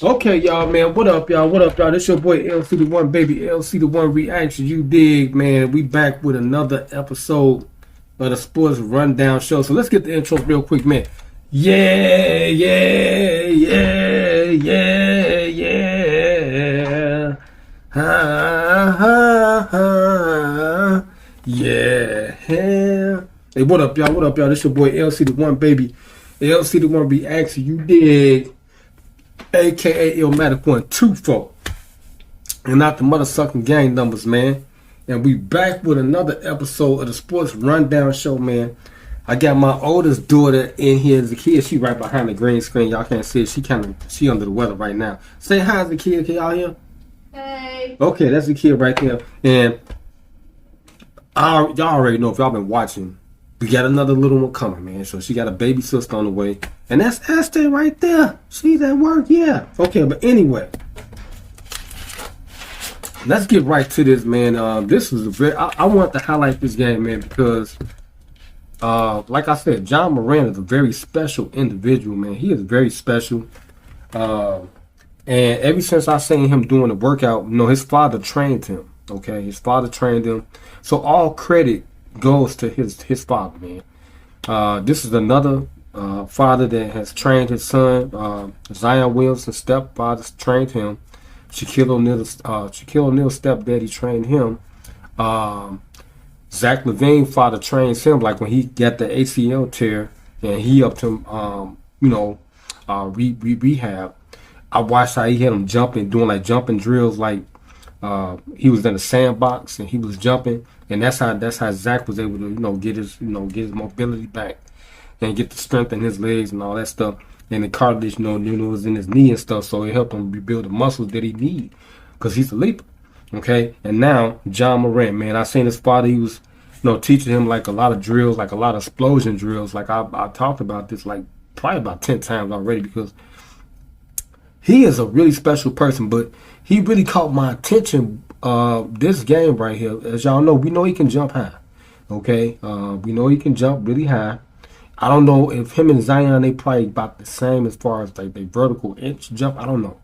Okay, y'all, man. What up, y'all? What up, y'all? This your boy LC the One, baby. LC the One Reaction. You dig, man? We back with another episode of the Sports Rundown Show. So let's get the intro real quick, man. Yeah, yeah, yeah, yeah, yeah. Ha, ha, ha. Yeah. Hey, what up, y'all? What up, y'all? This your boy LC the One, baby. LC the One Reaction. You dig? AKA Illmatic 124. And not the motherfucking gang numbers, man. And we back with another episode of the Sports Rundown Show, man. I got my oldest daughter in here as a kid. She right behind the green screen. Y'all can't see it. She under the weather right now. Say hi as a kid. Can y'all hear? Hey. Okay, that's the kid right there. And y'all already know if y'all been watching. We got another little one coming, man. So she got a baby sister on the way. And that's Esther right there. She's at work, yeah. Okay, but anyway. Let's get right to this, man. This was a very... I want to highlight this game, man, because... like I said, John Moran is a very special individual, man. He is very special. And ever since I seen him doing the workout, his father trained him, okay? His father trained him. So all credit goes to his father, man. This is another father that has trained his son. Zion Williamson's stepfather trained him. Shaquille O'Neal's stepdaddy trained him. Zach LaVine's father trains him, like when he got the ACL tear and he upped him, rehab. I watched how he had him jumping, doing like jumping drills, like he was in a sandbox and he was jumping. And that's how Zach was able to, get his mobility back and get the strength in his legs and all that stuff. And the cartilage, was in his knee and stuff, so it helped him rebuild the muscles that he need, because he's a leaper. Okay, and now John Moran, man, I seen his father. He was, teaching him like a lot of drills, like a lot of explosion drills. Like I talked about this like probably about 10 times already, because he is a really special person. But he really caught my attention. This game right here, as y'all know, we know he can jump high. Okay, we know he can jump really high. I don't know if him and Zion, they probably about the same as far as like they vertical inch jump. I don't know.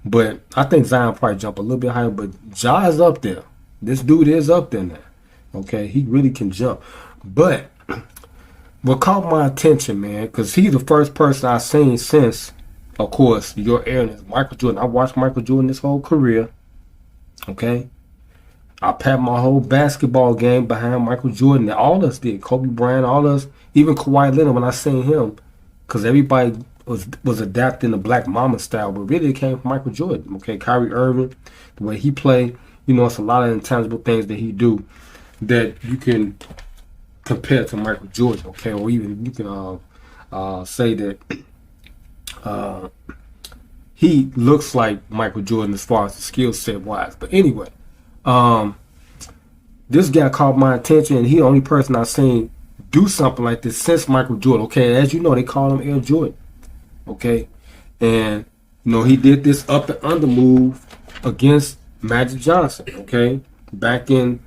But I think Zion probably jump a little bit higher. But Ja is up there. This dude is up there now. Okay, he really can jump. But what caught my attention, man, because he's the first person I've seen since, of course, your era, Michael Jordan. I watched Michael Jordan this whole career. Okay, I packed my whole basketball game behind Michael Jordan. All of us did. Kobe Bryant, all of us, even Kawhi Leonard when I seen him, because everybody was adapting the Black Mamba style, but really it came from Michael Jordan. Okay, Kyrie Irving, the way he played, it's a lot of intangible things that he do that you can compare to Michael Jordan. Okay, or even you can say that he looks like Michael Jordan as far as the skill set wise. But anyway, this guy caught my attention, and he the only person I've seen do something like this since Michael Jordan. Okay, as you know, they call him Air Jordan. Okay, and he did this up and under move against Magic Johnson. Okay, back in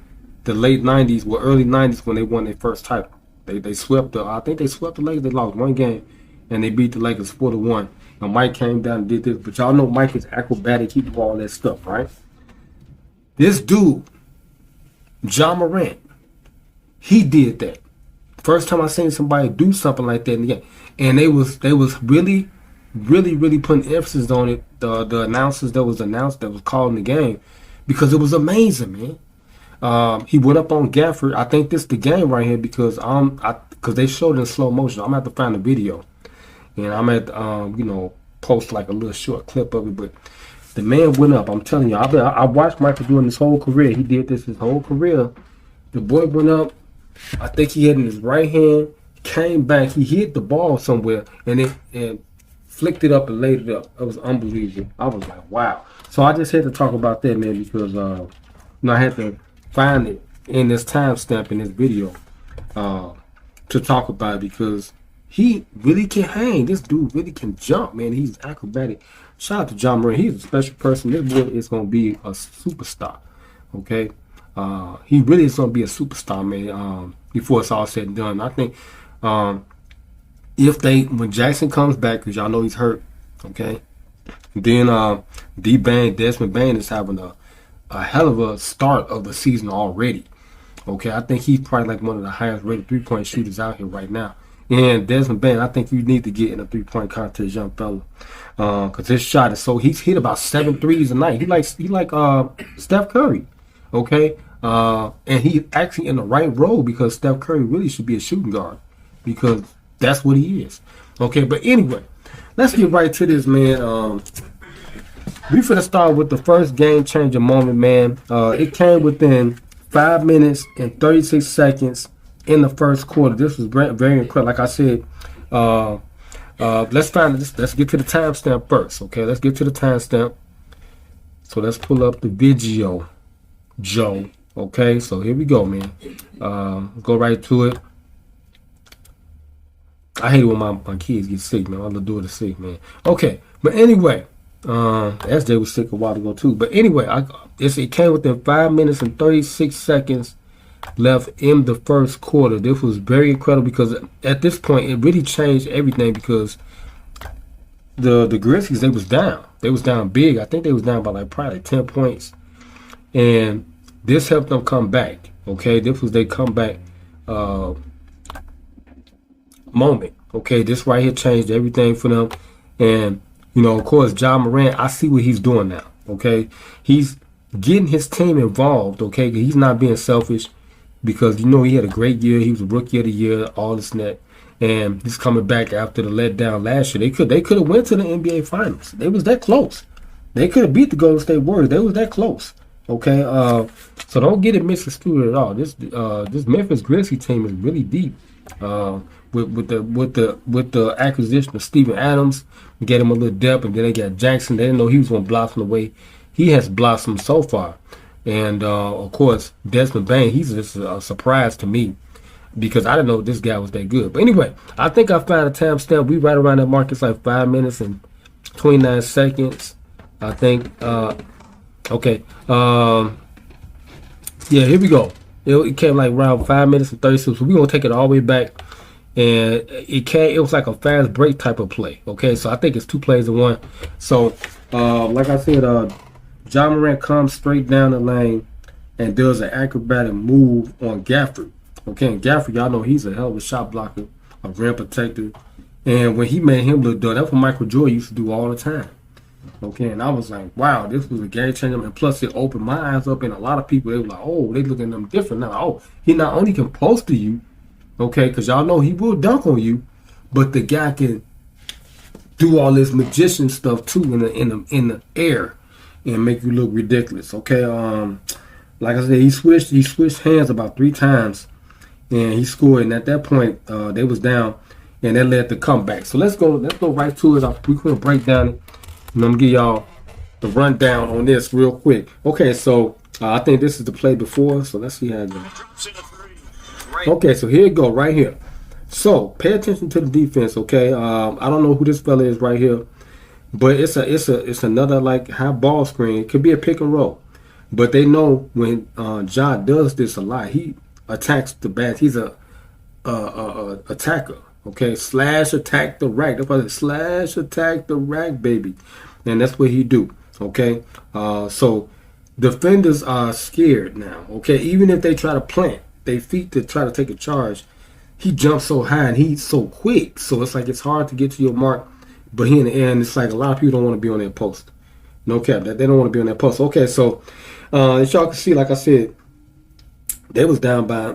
the late '90s, or early '90s, when they won their first title, they swept I think they swept the Lakers. They lost one game, and they beat the Lakers 4-1. And Mike came down and did this, but y'all know Mike is acrobatic. He do all that stuff, right? This dude, John Morant, he did that. First time I seen somebody do something like that in the game. And they was really putting emphasis on it. The announcers that was calling the game, because it was amazing, man. He went up on Gafford. I think this is the game right here, because because they showed it in slow motion. I'm gonna have to find the video, and I'm at post like a little short clip of it. But the man went up. I'm telling you, I watched Michael Jordan his whole career. He did this his whole career. The boy went up. I think he had in his right hand. Came back, he hit the ball somewhere, and flicked it up and laid it up. It was unbelievable. I was like, wow. So I just had to talk about that, man, because I had to find it in this timestamp in this video to talk about it, because he really can hang. This dude really can jump, man. He's acrobatic. Shout out to John Moran. He's a special person. This boy is gonna be a superstar. Okay, he really is gonna be a superstar, man. Before it's all said and done, I think. When Jackson comes back, because y'all know he's hurt, okay, Then Desmond Bain is having a hell of a start of the season already. Okay, I think he's probably like one of the highest rated 3-point shooters out here right now. And Desmond Bain, I think you need to get in a 3-point contest, young fella, because his shot is so he's hit about 7 threes a night. He like Steph Curry, okay, and he's actually in the right role because Steph Curry really should be a shooting guard because that's what he is. Okay, but anyway, let's get right to this, man. We finna start with the first game changer moment, man. It came within 5 minutes and 36 seconds in the first quarter. This was very incredible. Like I said, let's find this. Let's get to the timestamp first. Okay, let's get to the timestamp. So let's pull up the video, Joe. Okay, so here we go, man. Go right to it. I hate when my kids get sick, man. My little daughter sick, man. Okay, but anyway, SJ was sick a while ago too. But anyway, it came within 5 minutes and 36 seconds left in the first quarter. This was very incredible because at this point it really changed everything because the Grizzlies, they was down. They was down big. I think they was down by like probably 10 points. And this helped them come back. Okay, this was their comeback moment. Okay, this right here changed everything for them. And you know, of course, Ja Morant, I see what he's doing now. Okay, he's getting his team involved. Okay, he's not being selfish because you know he had a great year. He was a rookie of the year, all this and that, and he's coming back after the letdown last year. They could have went to the NBA Finals. They was that close. They could have beat the Golden State Warriors. They was that close. Okay, so don't get it misconstrued at all. This Memphis Grizzlies team is really deep. With the acquisition of Steven Adams, get him a little depth, and then they got Jackson. They didn't know he was going to blossom the way he has blossomed so far. And of course, Desmond Bain, he's just a surprise to me because I didn't know this guy was that good. But anyway, I think I found a timestamp. We right around that mark. It's like 5 minutes and 29 seconds. I think. Okay. Yeah, here we go. It came like around 5 minutes and 36. So we're gonna take it all the way back. And it was like a fast break type of play. Okay, so I think it's 2 plays in 1. So like I said, Ja Morant comes straight down the lane and does an acrobatic move on Gafford. Okay, and Gafford, y'all know he's a hell of a shot blocker, a rim protector. And when he made him look dumb, that's what Michael Jordan used to do all the time. Okay, and I was like, wow, this was a game changer. And plus, it opened my eyes up, and a lot of people, they were like, oh, they looking at them different now. Oh, he not only can post to you, okay, because y'all know he will dunk on you, but the guy can do all this magician stuff too in the air and make you look ridiculous. Okay, like I said, he switched hands about 3 times, and he scored. And at that point, they was down, and that led to comeback. So let's go right to it. We're gonna break down it, and I'm gonna give y'all the rundown on this real quick. Okay, so I think this is the play before. So let's see how it goes. Okay, so here you go, right here. So pay attention to the defense, okay? I don't know who this fella is right here, but it's another like high ball screen. It could be a pick and roll, but they know when Ja does this a lot. He attacks the bat. He's a attacker, okay? Slash attack the rack. That's why they slash attack the rack, baby, and that's what he do, okay? So defenders are scared now, okay? Even if they try to plant their feet to try to take a charge, he jumps so high and he's so quick, so it's like it's hard to get to your mark. But he in the air, and it's like a lot of people don't want to be on that post. No cap, that they don't want to be on that post. Okay, so as y'all can see, like I said, they was down by,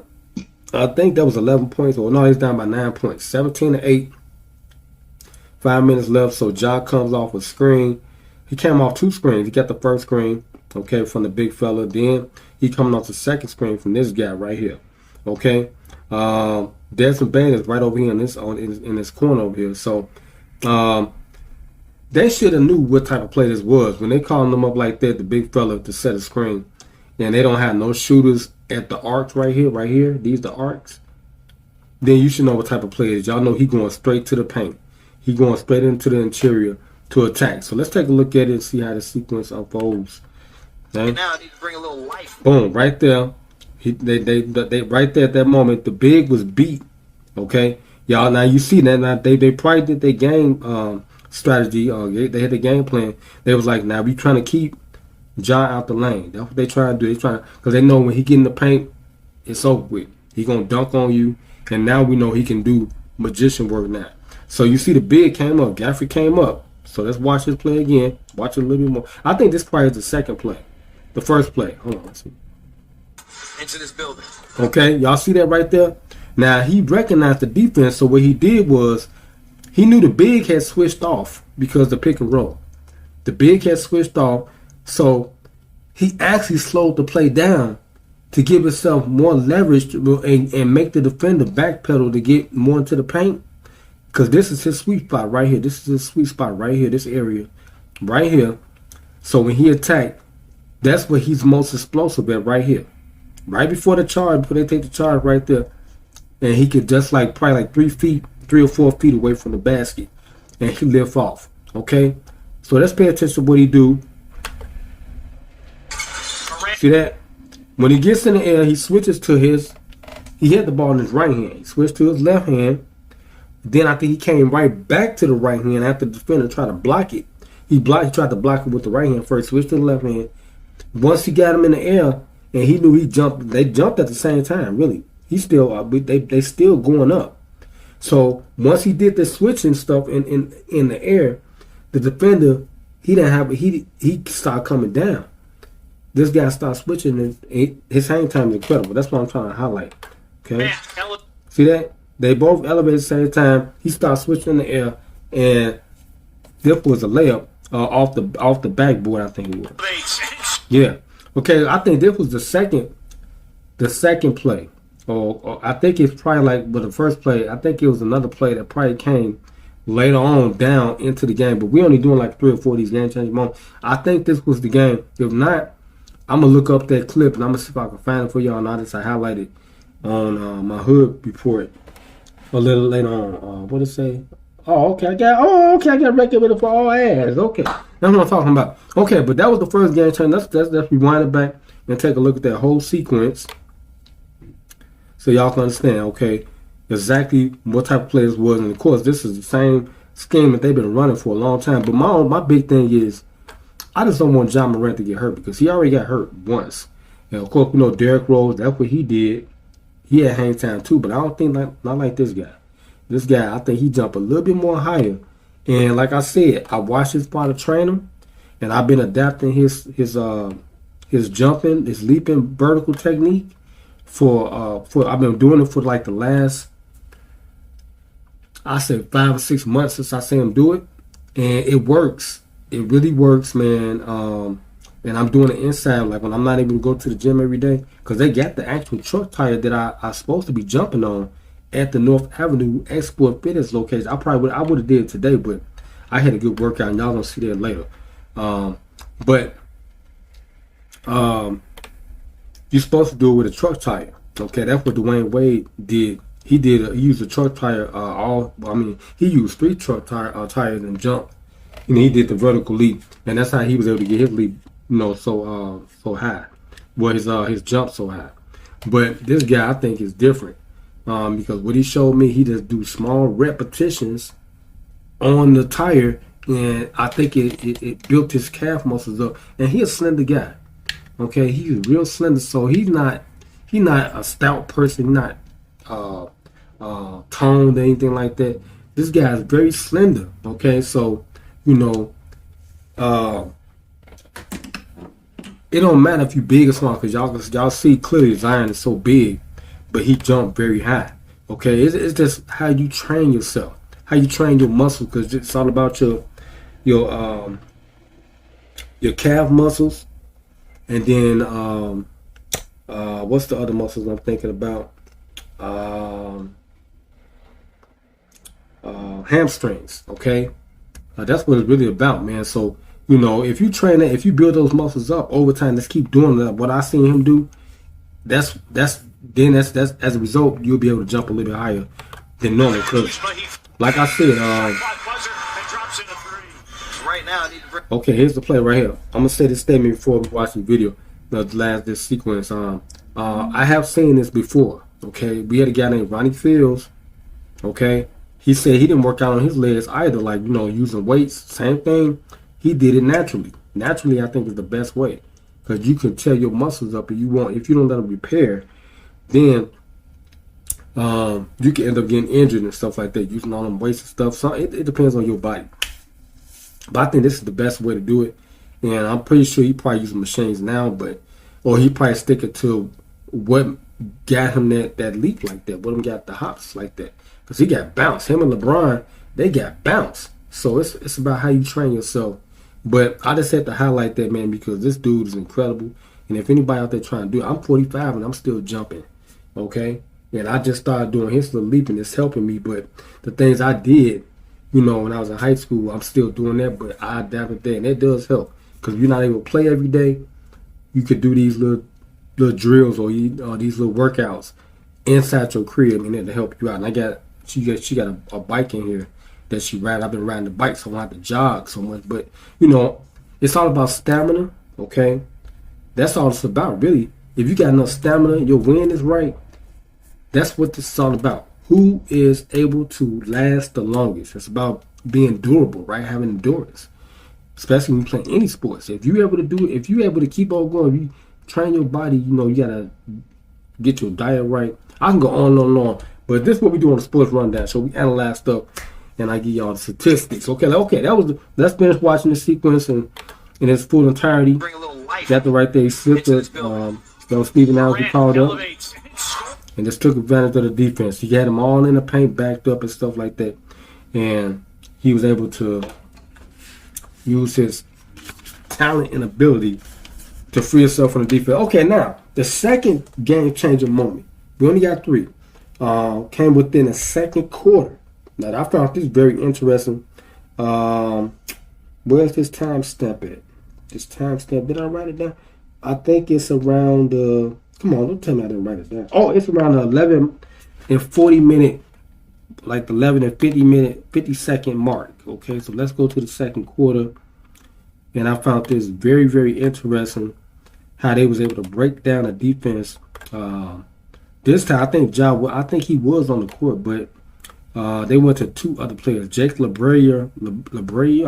I think that was 11 points, or no, they was down by 9 points, 17-8. 5 minutes left, so Ja comes off a screen. He came off 2 screens. He got the first screen, okay, from the big fella. Then he coming off the second screen from this guy right here, okay. Desmond Bain is right over here in this corner over here. So they should have knew what type of play this was when they calling them up like that, the big fella, to set a screen, and they don't have no shooters at the arcs right here. These the arcs. Then you should know what type of play it is. Y'all know he going straight to the paint. He going straight into the interior to attack. So let's take a look at it and see how the sequence unfolds. Okay? Now I need to bring a little life. Boom, right there. They right there at that moment, the big was beat. Okay, y'all. Now you see that. Now they probably did their game strategy. They had the game plan. They was like, now we trying to keep John out the lane. That's what they trying to do. They trying because they know when he get in the paint, it's over with. He gonna dunk on you, and now we know he can do magician work now. So you see the big came up. Gaffrey came up. So let's watch this play again. Watch it a little bit more. I think this probably is the second play. The first play. Hold on. Let's see. Into this building. Okay, y'all see that right there? Now he recognized the defense. So what he did was he knew the big had switched off because the pick and roll. The big had switched off. So he actually slowed the play down to give himself more leverage and make the defender backpedal to get more into the paint. Because this is his sweet spot right here. This is his sweet spot right here, this area. Right here. So when he attacked, that's where he's most explosive at right here. Right before the charge, before they take the charge right there. And he could just like probably like 3 or 4 feet away from the basket. And he lift off. Okay? So let's pay attention to what he do. See that? When he gets in the air, he switches to he had the ball in his right hand. He switched to his left hand. Then I think he came right back to the right hand after the defender tried to block it. He tried to block it with the right hand first, switched to the left hand. Once he got him in the air, and he knew he jumped, they jumped at the same time, really. He still, they still going up. So once he did the switching stuff in the air, the defender, he started coming down. This guy started switching, and his hang time is incredible. That's what I'm trying to highlight. Okay? See that? They both elevated at the same time. He started switching in the air, and this was a layup off the backboard, I think it was. Yeah. Okay, I think this was the second play. Or I think it's probably like with the first play, I think it was another play that probably came later on down into the game. But we only doing like 3 or 4 of these game changing moments. I think this was the game. If not, I'm going to look up that clip, and I'm going to see if I can find it for y'all. Now that I highlighted on my hood report a little later on. What did it say? Oh, okay. I got record with it for all ass. Okay. That's what I'm talking about. Okay, but that was the first game change. Let's rewind it back and take a look at that whole sequence so y'all can understand, okay, exactly what type of players was. And, of course, this is the same scheme that they've been running for a long time. But my big thing is I just don't want John Morant to get hurt because he already got hurt once. And, of course, Derrick Rose, that's what he did. He had hang time too, but I don't think not like this guy. This guy, I think he jumped a little bit more higher. And like I said, I watched his father train him, and I've been adapting his jumping, his leaping vertical technique for I've been doing it for like the last, I said 5 or 6 months since I seen him do it, and it works. It really works, man. And I'm doing it inside, like when I'm not able to go to the gym every day, because they got the actual truck tire that I'm supposed to be jumping on at the North Avenue Export Fitness location. I would have did it today, but I had a good workout, and y'all gonna see that later. You're supposed to do it with a truck tire. Okay, that's what Dwayne Wade did. He used a truck tire. He used 3 truck tires and jumped. He did the vertical leap, and that's how he was able to get his leap, so high. Well, his jump so high. But this guy, I think, is different. Because what he showed me, he just do small repetitions on the tire, and I think it built his calf muscles up. And he's a slender guy. Okay, he's real slender, so he's not a stout person, not toned or anything like that. This guy is very slender. Okay, so it don't matter if you big or small, because y'all see clearly Zion is so big, but he jumped very high. Okay, it's just how you train yourself, how you train your muscles, because it's all about your calf muscles, and then what's the other muscles I'm thinking about? Hamstrings. Okay, that's what it's really about, man. So if you train that, if you build those muscles up over time, let's keep doing that. What I seen him do, that's as a result, you'll be able to jump a little bit higher than normal. Because, like I said, okay, here's the play right here. I'm gonna say this statement before we watch the video. This sequence. I have seen this before. Okay, we had a guy named Ronnie Fields. Okay, he said he didn't work out on his legs either, like, using weights, same thing. He did it naturally. Naturally, I think is the best way, because you can tear your muscles up, and if you don't let them repair, then you can end up getting injured and stuff like that, using all them weights and stuff. So it depends on your body. But I think this is the best way to do it. And I'm pretty sure he probably using machines now, or he probably sticking to what got him that leap like that, what him got the hops like that. Because he got bounce. Him and LeBron, they got bounce. So it's about how you train yourself. But I just had to highlight that, man, because this dude is incredible. And if anybody out there trying to do it, I'm 45 and I'm still jumping. Okay? And I just started doing his little leap, and it's helping me. But the things I did, when I was in high school, I'm still doing that. But I adapted that, and it does help. Because if you're not able to play every day, you could do these little drills or these little workouts inside your crib, and it'll help you out. And she got a bike in here that she rides. I've been riding the bike, so I don't have to jog so much. But it's all about stamina. Okay, that's all it's about, really. If you got enough stamina, your wind is right. That's what this is all about. Who is able to last the longest? It's about being durable, right? Having endurance, especially when you play any sports. If you're able to do it, if you're able to keep on going, if you train your body, you gotta get your diet right. I can go on and on and on, but this is what we do on the sports rundown. So we analyze stuff, and I give y'all the statistics. Okay, let's finish watching the sequence in its full entirety. Bring a little life. Got the right there. He slipped it. Stephen Adams was called up, and just took advantage of the defense. He had them all in the paint, backed up and stuff like that, and he was able to use his talent and ability to free himself from the defense. Okay, now the second game-changing moment. We only got 3. Came within the second quarter. Now, I found this very interesting. Where's this timestamp at? This timestamp, did I write it down? I think it's around come on, don't tell me I didn't write it down. Oh, it's around the 11 and 40 minute, like the 11 and 50 second mark. Okay, so let's go to the second quarter. And I found this very, very interesting, how they was able to break down the defense. This time, I think he was on the court, but they went to 2 other players, Jake LeBrea,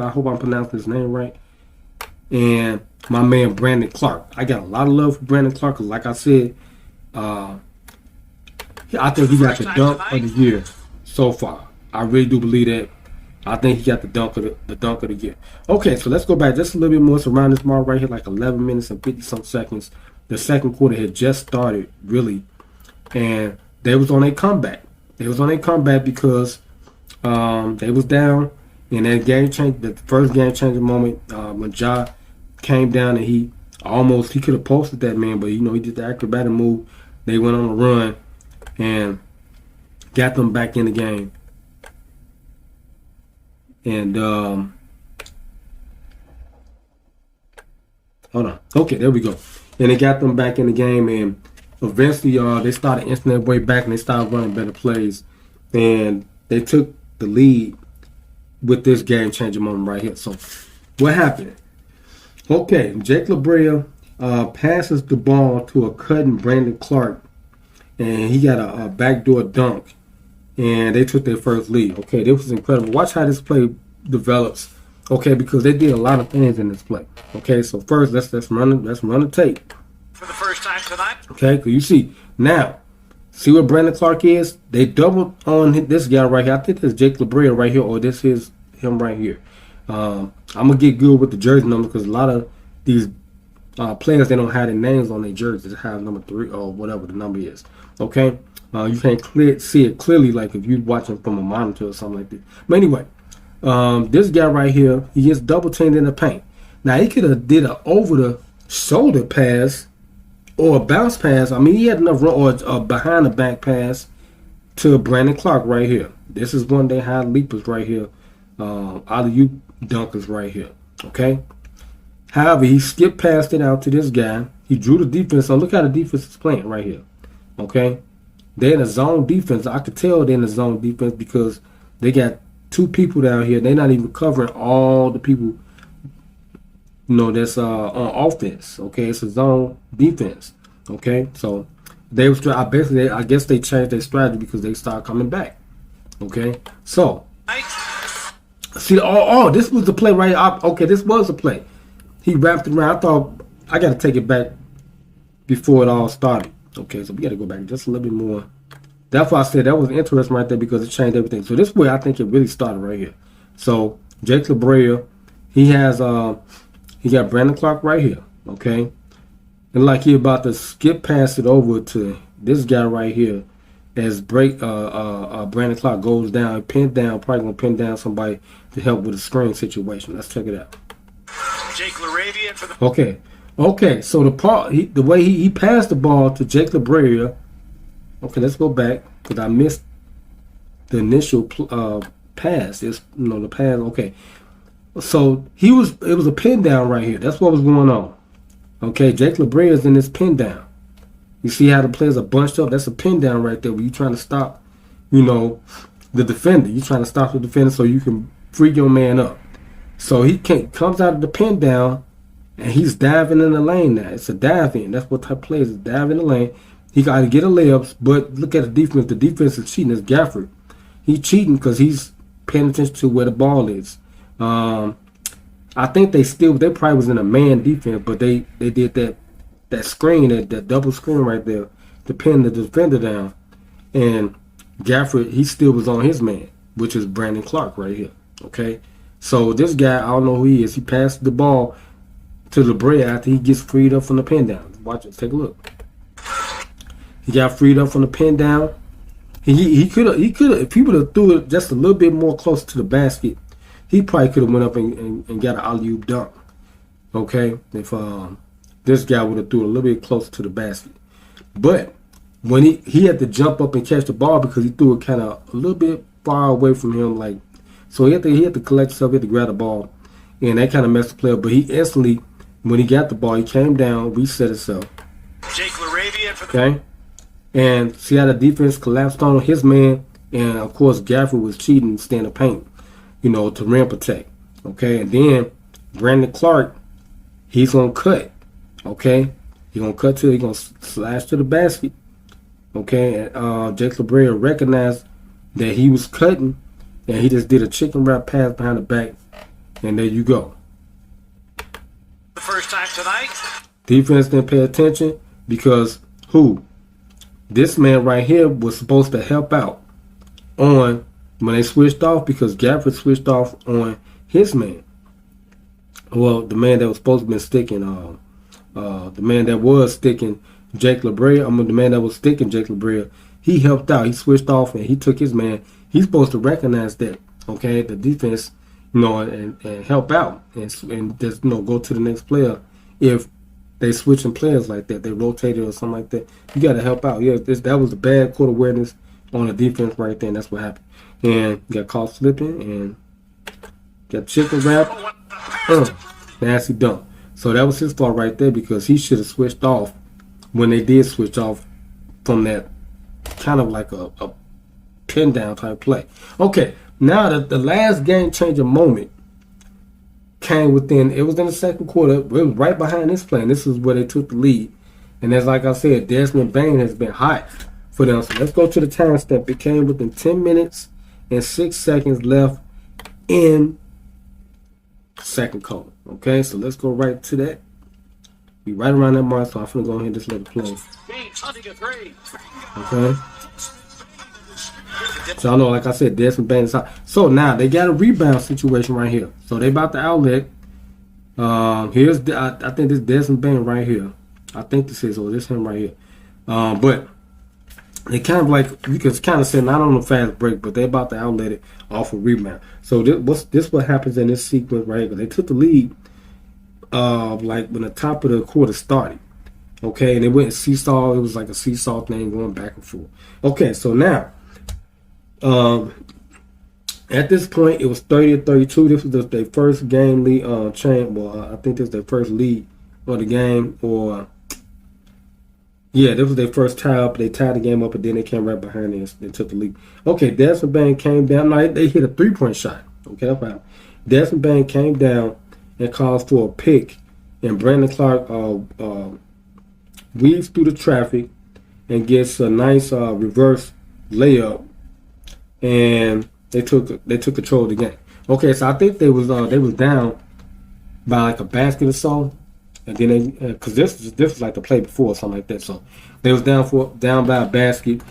I hope I'm pronouncing his name right, and my man Brandon Clark. I got a lot of love for Brandon Clark, because like I said, I think he got the dunk of the year so far. I really do believe that. I think he got the dunk of the year. Okay, so let's go back just a little bit more. It's around this mark right here, like 11 minutes and 50-some seconds. The second quarter had just started, really, and they was on a comeback. They was on a comeback because they was down, and that the first game-changing moment when Ja came down, and he could have posted that man, but he did the acrobatic move. They went on a run and got them back in the game. And hold on. Okay, there we go. And they got them back in the game, and eventually they started inching their way back, and they started running better plays, and they took the lead with this game-changing moment right here. So what happened? Okay, Jake LeBrea passes the ball to a cutting Brandon Clark, and he got a backdoor dunk, and they took their first lead. Okay, this was incredible. Watch how this play develops. Okay, because they did a lot of things in this play. Okay, so first let's run the tape. For the first time tonight. Okay, because you see now, see what Brandon Clark is? They doubled on this guy right here. I think this is Jake LeBrea right here, or this is him right here. I'm gonna get good with the jersey number, because a lot of these players, they don't have their names on their jerseys. They have number 3 or whatever the number is. Okay, you can't see it clearly, like if you're watching from a monitor or something like that. But anyway, this guy right here, he gets double teamed in the paint. Now he could have did a over the shoulder pass or a bounce pass. I mean, he had enough run, or a behind the back pass to Brandon Clark right here. This is one of their high leapers right here. Alley-oop dunkers right here. Okay. However, he skipped past it out to this guy. He drew the defense. So look how the defense is playing right here. Okay. They're in a zone defense. I could tell they're in a zone defense because they got 2 people down here. They're not even covering all the people, that's on offense. Okay. It's a zone defense. Okay. So I guess they changed their strategy because they started coming back. Okay, so see, oh, this was the play right. Okay, this was the play. He wrapped it around. I thought I got to take it back before it all started. Okay, so we got to go back just a little bit more. That's why I said that was interesting right there because it changed everything. So this is where I think it really started right here. So Jake LaBrea, he got Brandon Clark right here. Okay, and like he about to skip past it over to this guy right here. As Brandon Clark goes down, pinned down, probably gonna pin down somebody to help with a screen situation. Let's check it out. Jake LaRavia for the Okay. So the way he passed the ball to Jake LaBrea. Okay, let's go back because I missed the initial pass. It's the pass. Okay, so it was a pin down right here. That's what was going on. Okay, Jake LaBrea is in this pin down. You see how the players are bunched up? That's a pin down right there where you're trying to stop, the defender. You're trying to stop the defender so you can free your man up. So he comes out of the pin down, and he's diving in the lane now. It's a dive in. That's what type of play is. Dive in the lane. He got to get a layup, but look at the defense. The defense is cheating. It's Gafford. He's cheating because he's paying attention to where the ball is. I think they probably was in a man defense, but they did that screen, that double screen right there to pin the defender down. And Gafford, he still was on his man, which is Brandon Clark right here. Okay? So this guy, I don't know who he is. He passed the ball to LaBrea after he gets freed up from the pin down. Watch it. Take a look. He got freed up from the pin down. He could have, if he would have threw it just a little bit more close to the basket, he probably could have went up and got an alley-oop dunk. Okay? If this guy would have threw it a little bit closer to the basket. But when he had to jump up and catch the ball because he threw it kind of a little bit far away from him, so he had to collect himself, he had to grab the ball, and that kind of messed the play up. But he instantly, when he got the ball, he came down, reset himself. Jake LaRavia for the Okay? And see how the defense collapsed on his man, and of course Gafford was cheating, staying in the paint, to rim protect. Okay? And then Brandon Clark, he's gonna cut. Okay? He's gonna cut he's gonna slash to the basket. Okay, and Jake LaBrea recognized that he was cutting, and he just did a chicken wrap pass behind the back, and there you go. first time tonight. Defense didn't pay attention because this man right here was supposed to help out on when they switched off because Gafford switched off on his man. Well, the man that was supposed to be sticking, the man that was sticking Jake LaBrea, the man that was sticking Jake LaBrea, he helped out. He switched off and he took his man. He's supposed to recognize that, okay, the defense, and help out and just, go to the next player. If they switching players like that, they rotated or something like that, you got to help out. Yeah, that was a bad court awareness on the defense right there, and that's what happened. And got caught slipping and got chicken wrap. Nasty dunk. So that was his fault right there because he should have switched off when they did switch off from that kind of like a pin down type play. Okay, now the last game changer moment came it was in the second quarter. It was right behind this play, and this is where they took the lead. And as like I said, Desmond Bane has been hot for them. So let's go to the time step. It came within 10 minutes and 6 seconds left in second quarter. Okay, so let's go right to that. Be right around that mark, so I'm gonna go ahead and just let it play. Okay. So I know, like I said, Desmond Bane is hot. So now they got a rebound situation right here. So they about the outlet. Here's I think this Desmond Bane right here. I think this is him right here. But they kind of you could kind of say not on a fast break, but they about to outlet it off a rebound. So this what happens in this sequence right here. They took the lead when the top of the quarter started. Okay, and they went seesaw. It was like a seesaw thing going back and forth. Okay, so now at this point it was 30-32. This was their first game lead I think this was their first lead of the game, this was their first tie up. They tied the game up and then they came right behind us and took the lead. Okay, Desmond Bane came down. No, they hit a 3-point shot. Okay, that's fine. Desmond Bane came down and calls for a pick, and Brandon Clark weaves through the traffic and gets a nice reverse layup and they took control of the game. Okay, so I think they was down by like a basket or so, and then they because this was like the play before or something like that. So they was down by a basket,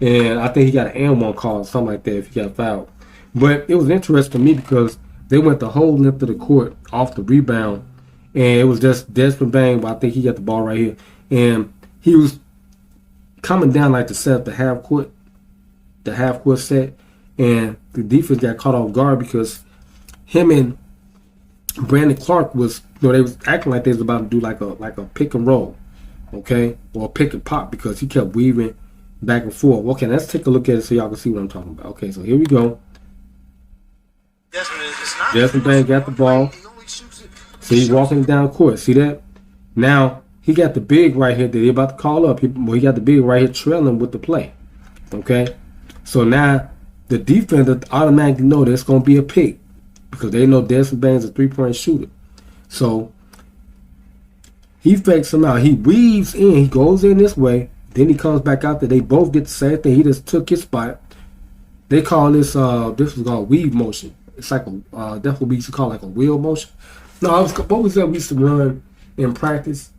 and I think he got an and one call or something like that if he got fouled. But it was interesting to me because they went the whole length of the court off the rebound, and it was just Desmond Bane. But I think he got the ball right here, and he was coming down like to set up the half court set, and the defense got caught off guard because him and Brandon Clark was, they was acting like they was about to do like a pick and roll, okay, or a pick and pop because he kept weaving back and forth. Okay, let's take a look at it so y'all can see what I'm talking about. Okay, so here we go. Desmond Bane got the ball. See, he's walking down court. See that? Now he got the big right here that he about to call up. He got the big right here trailing with the play. Okay, so now the defense automatically know that it's gonna be a pick because they know Desmond Bane's a 3-point shooter. So he fakes him out. He weaves in. He goes in this way. Then he comes back out there. They both get the same thing. He just took his spot. They call this was called weave motion. It's like that's what we used to call like a wheel motion. No, what was that we used to run in practice?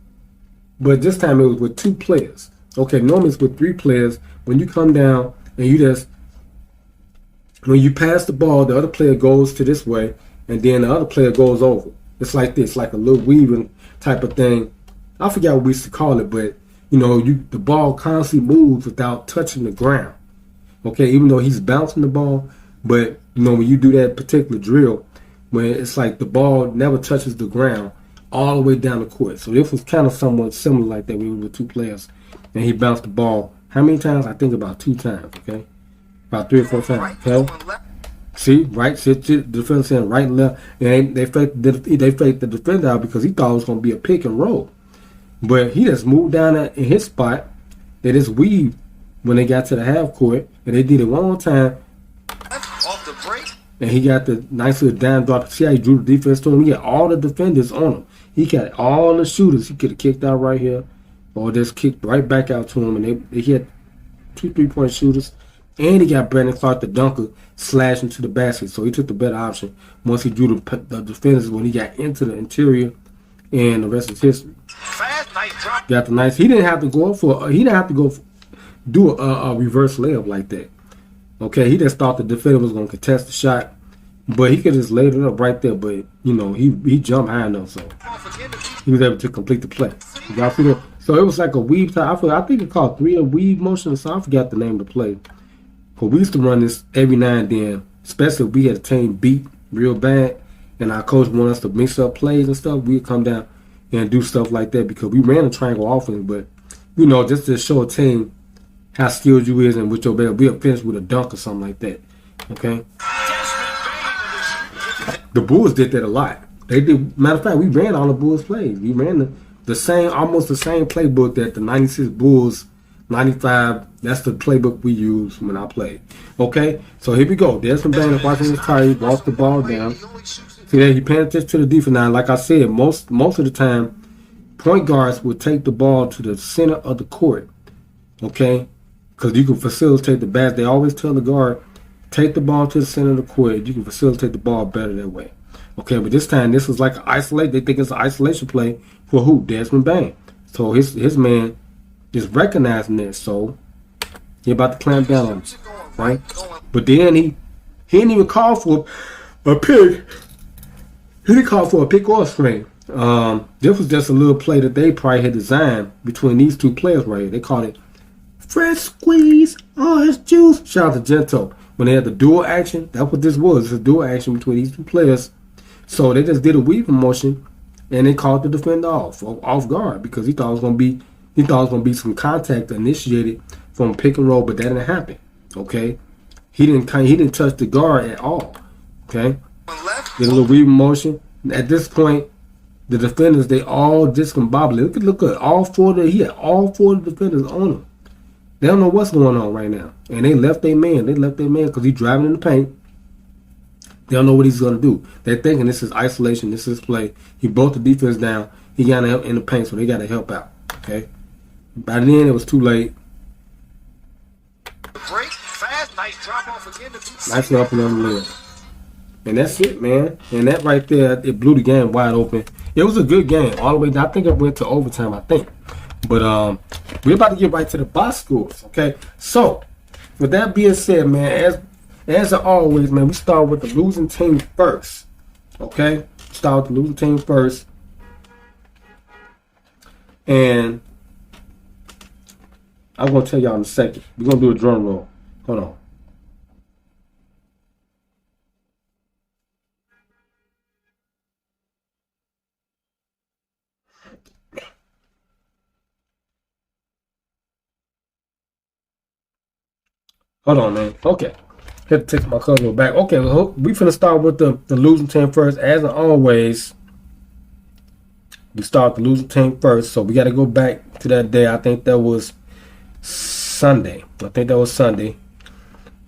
But this time it was with 2 players. Okay, normally it's with 3 players. When you come down and when you pass the ball, the other player goes to this way, and then the other player goes over. It's like this, like a little weaving type of thing. I forgot what we used to call it, but the ball constantly moves without touching the ground. Okay, even though he's bouncing the ball, but when you do that particular drill, when it's like the ball never touches the ground all the way down the court. So this was kind of somewhat similar like that. We were with 2 players, and he bounced the ball. How many times? I think about 2 times. Okay, about 3 or 4 times. Okay, see, right, sit the defense in right and left, and they faked the defender out because he thought it was going to be a pick and roll, but he just moved down in his spot. They just weaved when they got to the half court, and they did it one more time. Off the break. And he got the nice little down drop. See how he drew the defense to him? He got all the defenders on him. He got all the shooters. He could have kicked out right here or just kicked right back out to him. And he had 2 3-point shooters. And he got Brandon Clark, the dunker, slash into the basket. So he took the better option once he drew the defenders when he got into the interior. And the rest is history. Fast, nice drop. Got the nice. He didn't have to go do a reverse layup like that. Okay, he just thought the defender was going to contest the shot, but he could just laid it up right there. But he jumped high enough, so he was able to complete the play. Y'all see that? So it was like a weave type. I think it's called 3 weave motion. So I forgot the name of the play. But we used to run this every now and then, especially if we had a team beat real bad, and our coach wanted us to mix up plays and stuff. We'd come down and do stuff like that because we ran a triangle offense, but just to show a team how skilled you is and with your back, we'll finish with a dunk or something like that. Okay. The Bulls did that a lot. They did. Matter of fact, we ran all the Bulls plays. We ran almost the same playbook that the '96 Bulls, '95. That's the playbook we used when I played. Okay. So here we go. Desmond Bane watching his tire, walked the ball down. See that he paying attention to the defense. Now, like I said, most of the time, point guards would take the ball to the center of the court. Okay. Because you can facilitate the basket. They always tell the guard, take the ball to the center of the court. You can facilitate the ball better that way. Okay, but this time, this was like an isolate. They think it's an isolation play for who? Desmond Bane. So his man is recognizing this. So he about to clamp down on him, right? But then he didn't even call for a pick. He didn't call for a pick or a screen. This was just a little play that they probably had designed between these 2 players right here. They called it Fred squeeze all his juice. Shout out to Gento. When they had the dual action, that's what this was. It's a dual action between these 2 players. So they just did a weaving motion, and they called the defender off guard because he thought it was gonna be some contact initiated from pick and roll, but that didn't happen. Okay, he didn't touch the guard at all. Okay, did a little weaving motion. At this point, the defenders they all discombobulated. Look at all 4 he had all 4 of the defenders on him. They don't know what's going on right now. And they left their man. Because he's driving in the paint. They don't know what he's going to do. They're thinking this is isolation. This is play. He broke the defense down. He got in the paint, so they got to help out. Okay? By then, it was too late. Break, fast, nice drop off again to beat Nicely up and on the lid. And that's it, man. And that right there, it blew the game wide open. It was a good game all the way down. I think it went to overtime, I think. But we're about to get right to the box scores, okay? So, with that being said, man, as always, man, we start with the losing team first, okay? Start with the losing team first. And I'm going to tell y'all in a second. We're going to do a drum roll. Hold on. Hold on, man. Okay. Had to take my cousin back. Okay, we finna start with the losing team first. As always, we start the losing team first. So we got to go back to that day. I think that was Sunday.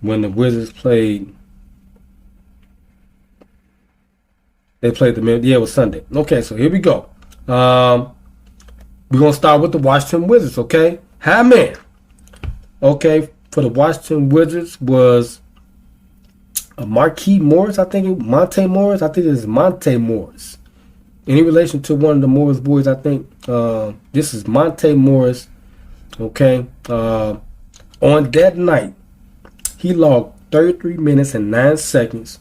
When the Wizards played. They played the It was Sunday. Okay, so here we go. We're going to start with the Washington Wizards, okay? High man. Okay, for the Washington Wizards was Marquis Morris, Monte Morris. I think it's Monte Morris. In relation to one of the Morris boys, I think this is Monte Morris. Okay. On that night, he logged 33 minutes and 9 seconds.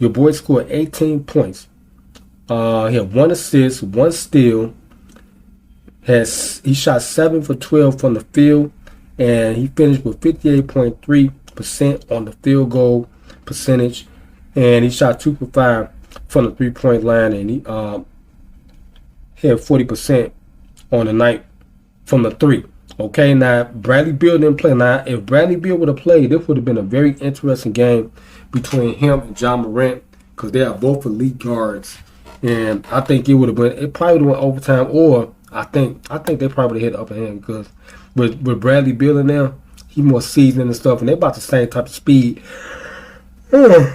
Your boy scored 18 points. He had 1 assist, 1 steal. He shot 7 for 12 from the field. And he finished with 58.3% on the field goal percentage. And he shot 2 for 5 from the 3-point line. And he had 40% on the night from the 3. Okay, now Bradley Beal didn't play. Now, if Bradley Beal would have played, this would have been a very interesting game between him and John Morant, because they are both elite guards. And I think it probably would have went overtime, or I think they probably hit the upper hand, because with Bradley Beal in there, he more seasoned and stuff, and they're about the same type of speed or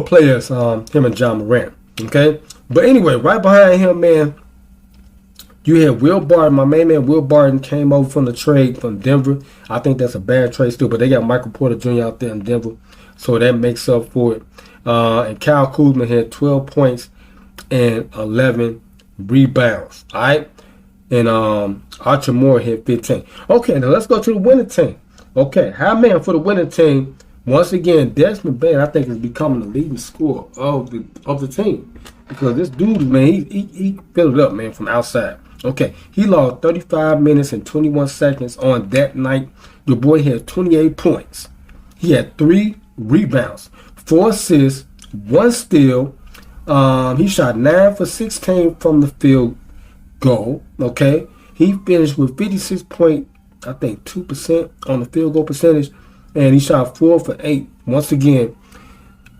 players, him and John Morant. Okay? But anyway, right behind him, man, you had Will Barton. My main man Will Barton came over from the trade from Denver. I think that's a bad trade still, but they got Michael Porter Jr. out there in Denver, so that makes up for it. And Kyle Kuzma had 12 points and 11 rebounds. All right? And Archie Moore hit 15. Okay, now let's go to the winning team. Okay, high man for the winning team. Once again, Desmond Bain, I think, is becoming the leading scorer of the team, because this dude, man, he filled it up, man, from outside. Okay, he logged 35 minutes and 21 seconds on that night. Your boy had 28 points. He had 3 rebounds, 4 assists, 1 steal. He shot 9 for 16 from the field goal. Okay, he finished with 56.2% on the field goal percentage, and he shot 4 for 8. Once again,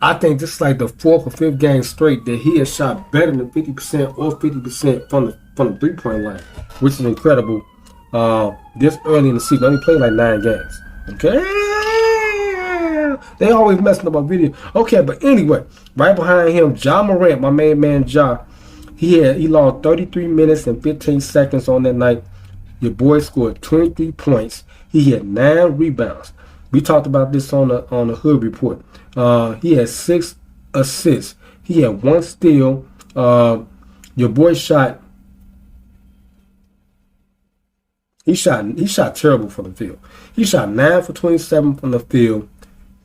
I think this is like the 4th or 5th game straight that he has shot better than 50% or 50% from the 3-point line, which is incredible. This early in the season, only played like 9 games. Okay, they always messing up my video. Okay, but anyway, right behind him, John Morant, my main man, Ja. He logged 33 minutes and 15 seconds on that night. Your boy scored 23 points. He had 9 rebounds. We talked about this on the Hood Report. He had 6 assists. He had 1 steal. Your boy shot. He shot terrible from the field. He shot 9 for 27 from the field.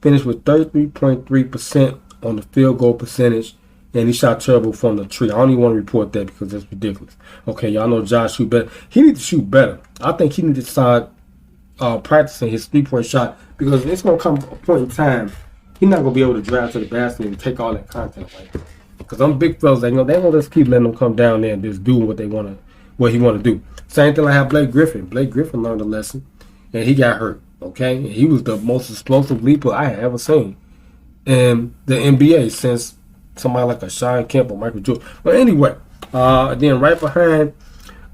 Finished with 33.3% on the field goal percentage. And he shot terrible from the tree. I don't even want to report that because that's ridiculous. Okay, y'all know Josh shoot better. He needs to shoot better. I think he needs to start practicing his 3-point shot, because it's going to come a point in time he's not going to be able to drive to the basket and take all that content away. Because them big fellas, they going to just keep letting them come down there and just do what he want to do. Same thing like how Blake Griffin. Blake Griffin learned a lesson, and he got hurt. Okay, and he was the most explosive leaper I have ever seen in the NBA since somebody like a Sean Kemp or Michael Jordan. But anyway, then right behind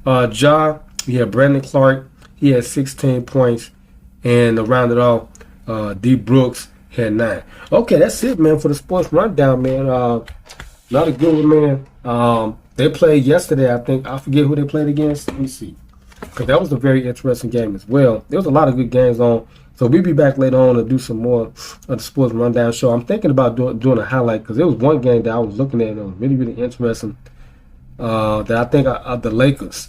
Ja, we had Brandon Clark. He had 16 points. And to round it off, D. Brooks had 9. Okay, that's it, man, for the sports rundown, man. Not a good one, man. They played yesterday, I think. I forget who they played against. Let me see. Because that was a very interesting game as well. There was a lot of good games on. So we'll be back later on to do some more of the sports rundown show. I'm thinking about doing a highlight because there was one game that I was looking at that was really, really interesting. That I think the Lakers,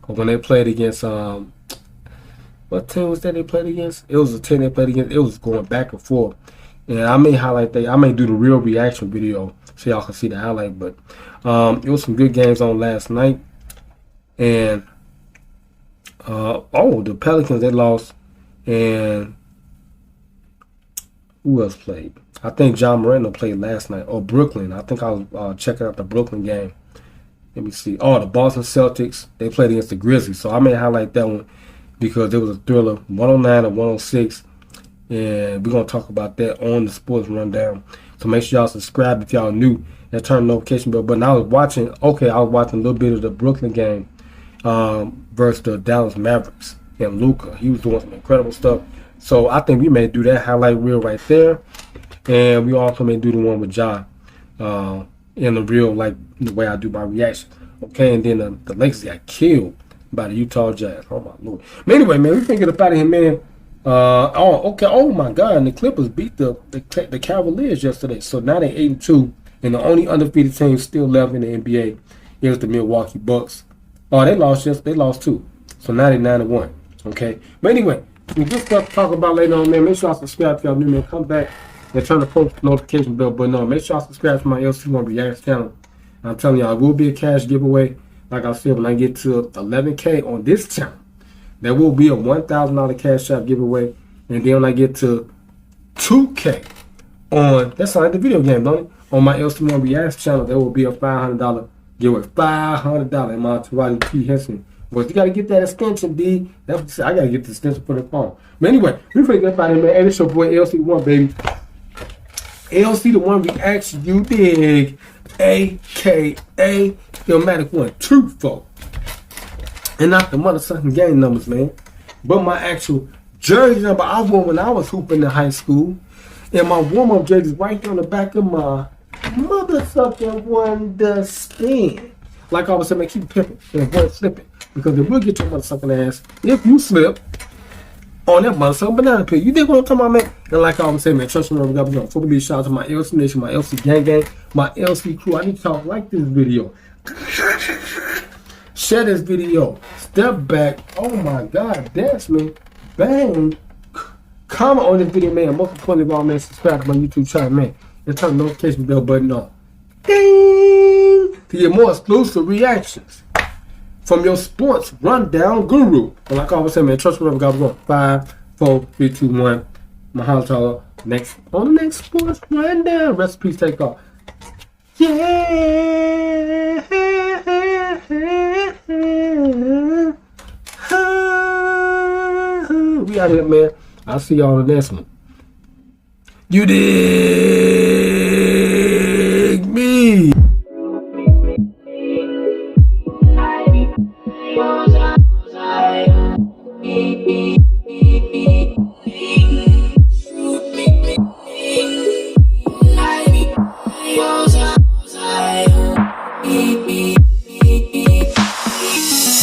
when they played against what team was that they played against? It was a team they played against. It was going back and forth, and I may highlight that. I may do the real reaction video so y'all can see the highlight. But it was some good games on last night, and the Pelicans, they lost, and who else played? I think John Moreno played last night. Or Brooklyn. I think I was checking out the Brooklyn game. Let me see. Oh, the Boston Celtics, they played against the Grizzlies. So I may highlight that one because it was a thriller, 109 or 106. And we're going to talk about that on the Sports Rundown. So make sure y'all subscribe if y'all new and turn the notification bell button. I was watching a little bit of the Brooklyn game versus the Dallas Mavericks and Luka. He was doing some incredible stuff. So I think we may do that highlight reel right there. And we also may do the one with Ja in the reel, like the way I do my reaction. Okay, and then the Lakers got killed by the Utah Jazz. Oh, my Lord. But anyway, man, we finna get up out of here, man. Okay. Oh, my God. And the Clippers beat the Cavaliers yesterday. So now they're 8-2. And the only undefeated team still left in the NBA is the Milwaukee Bucks. Oh, they lost too. So now they're 9-1. Okay. But anyway, we just got to talk about later on, man. Make sure y'all subscribe if y'all new, man. Come back and turn the post notification bell button on. Make sure y'all subscribe to my LC1 Reacts channel. I'm telling y'all, it will be a cash giveaway. Like I said, when I get to 11K on this channel, there will be a $1,000 cash app giveaway. And then when I get to 2K on, that sounds like the video game, don't it? On my LC1 Reacts channel, there will be a $500 giveaway. $500 in my Maserati P. Henson. But you got to get that extension, D. That's what I got to get the extension for the phone. But anyway, we finna get out of here, man. And it's your boy LC1, baby. LC the One Reaction, you dig? AKA Illmatic One, truthful. And not the motherfucking game numbers, man. But my actual jersey number I won when I was hooping in high school. And my warm-up jersey is right there on the back of my motherfucking Wonder Spin. Like I was saying, man, keep it pimping and avoid slipping. Because it will get your motherfucking ass if you slip on that motherfucking banana peel. You dig what I'm talking about, man? And like I was saying, man, trust me, we're going to fully shout out to my LC Nation, my LC gang, my LC crew. I need y'all to like this video. Share this video. Step back. Oh my God, dance, man. Bang. Comment on this video, man. Most importantly of all, man, subscribe to my YouTube channel, man. And turn the notification bell button on. Ding! To get more exclusive reactions from your sports rundown guru. And like I always say, man, trust me, we're going 5, 4, 3, 2, 1. Mahalo next on the next sports rundown. Recipes take off. Yeah. We out here, man. I'll see y'all on the next one. You did.